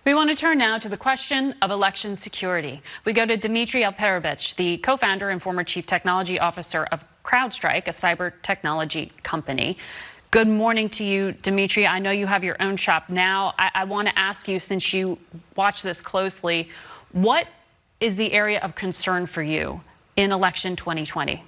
We want to turn now to the question of election security. We go to Dmitri Alperovitch, the co-founder and former chief technology officer of CrowdStrike, a cyber technology company. Good morning to you, Dmitri. I know you have your own shop now. I want to ask you, since you watch this closely, what is the area of concern for you in election 2020?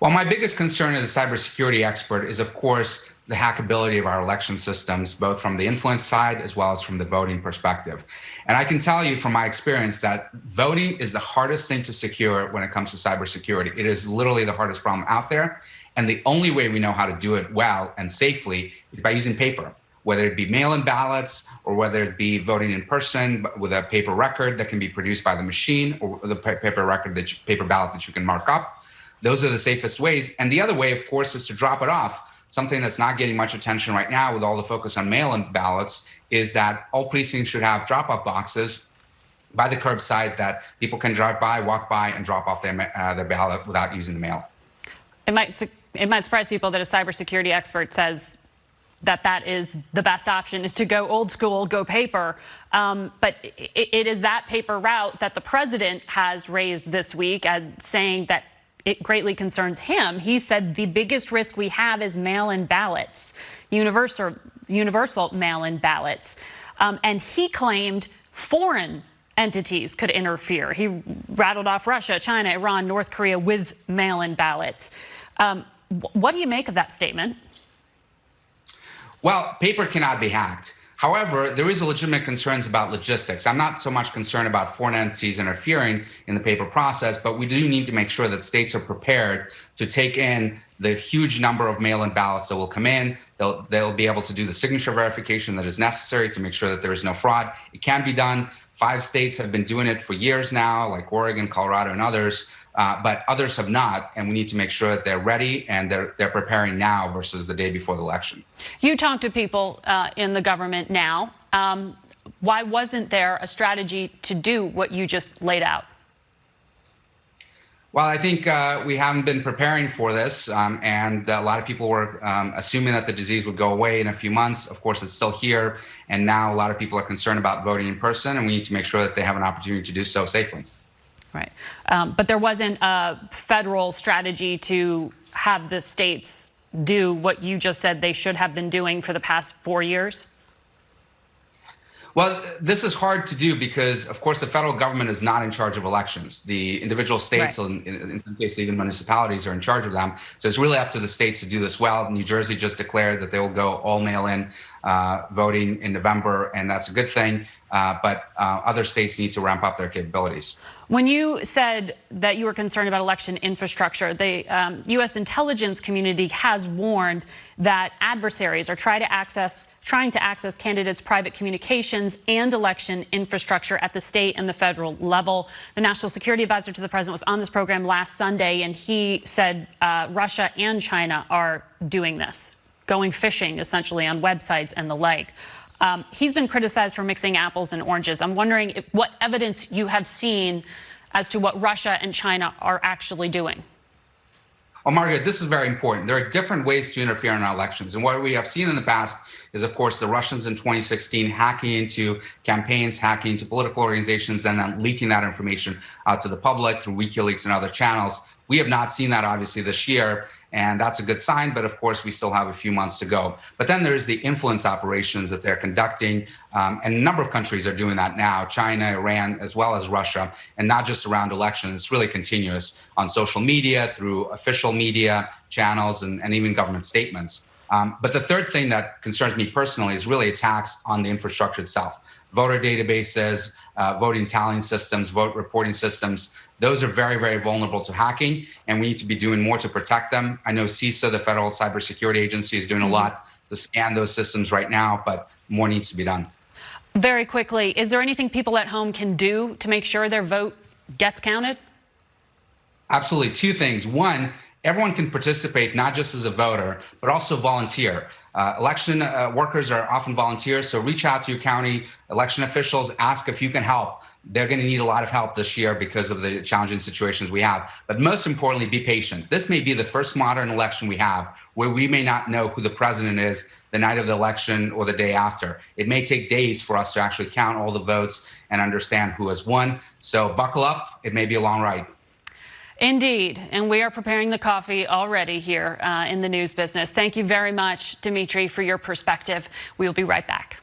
Well, my biggest concern as a cybersecurity expert is, of course, the hackability of our election systems, both from the influence side as well as from the voting perspective. And I can tell you from my experience that voting is the hardest thing to secure when it comes to cybersecurity. It is literally the hardest problem out there. And the only way we know how to do it well and safely is by using paper, whether it be mail-in ballots or whether it be voting in person with a paper record that can be produced by the machine, or the paper ballot that you can mark up. Those are the safest ways. And the other way, of course, is to drop it off. Something that's not getting much attention right now with all the focus on mail-in ballots is that all precincts should have drop-off boxes by the curbside that people can drive by, walk by, and drop off their ballot without using the mail. It might surprise people that a cybersecurity expert says that is the best option, is to go old school, go paper. But it is that paper route that the president has raised this week as saying that it greatly concerns him. He said the biggest risk we have is mail-in ballots, universal mail-in ballots. And he claimed foreign entities could interfere. He rattled off Russia, China, Iran, North Korea with mail-in ballots. What do you make of that statement? Well, paper cannot be hacked. However, there is a legitimate concerns about logistics. I'm not so much concerned about foreign entities interfering in the paper process, but we do need to make sure that states are prepared to take in the huge number of mail-in ballots that will come in. They'll be able to do the signature verification that is necessary to make sure that there is no fraud. It can be done. 5 states have been doing it for years now, like Oregon, Colorado, and others, but others have not, and we need to make sure that they're ready and they're preparing now versus the day before the election. You talk to people in the government now. Why wasn't there a strategy to do what you just laid out? Well, I think we haven't been preparing for this, and a lot of people were assuming that the disease would go away in a few months. Of course, it's still here, and now a lot of people are concerned about voting in person, and we need to make sure that they have an opportunity to do so safely. Right. But there wasn't a federal strategy to have the states do what you just said they should have been doing for the past 4 years? Well, this is hard to do because, of course, the federal government is not in charge of elections. The individual states, right, in some cases, even municipalities, are in charge of them. So it's really up to the states to do this well. New Jersey just declared that they will go all mail-in voting in November, and that's a good thing. But other states need to ramp up their capabilities. When you said that you were concerned about election infrastructure, the U.S. intelligence community has warned that adversaries are trying to access candidates' private communications and election infrastructure at the state and the federal level. The National Security Advisor to the President was on this program last Sunday, and he said Russia and China are doing this, going phishing essentially on websites and the like. He's been criticized for mixing apples and oranges. I'm wondering what evidence you have seen as to what Russia and China are actually doing. Well, Margaret, this is very important. There are different ways to interfere in our elections. And what we have seen in the past is, of course, the Russians in 2016 hacking into campaigns, hacking into political organizations, and then leaking that information out to the public through WikiLeaks and other channels. We have not seen that, obviously, this year, and that's a good sign, but of course, we still have a few months to go. But then there's the influence operations that they're conducting, and a number of countries are doing that now, China, Iran, as well as Russia, and not just around elections. It's really continuous on social media, through official media channels, and even government statements. But the third thing that concerns me personally is really attacks on the infrastructure itself. Voter databases, voting tallying systems, vote reporting systems. Those are very, very vulnerable to hacking, and we need to be doing more to protect them. I know CISA, the Federal Cybersecurity Agency, is doing a lot to scan those systems right now, but more needs to be done. Very quickly, is there anything people at home can do to make sure their vote gets counted? Absolutely. 2 things. One, everyone can participate, not just as a voter, but also volunteer. Election workers are often volunteers, so reach out to your county election officials, ask if you can help. They're going to need a lot of help this year because of the challenging situations we have. But most importantly, be patient. This may be the first modern election we have where we may not know who the president is the night of the election or the day after. It may take days for us to actually count all the votes and understand who has won. So buckle up. It may be a long ride. Indeed, and we are preparing the coffee already here in the news business. Thank you very much, Dmitri, for your perspective. We will be right back.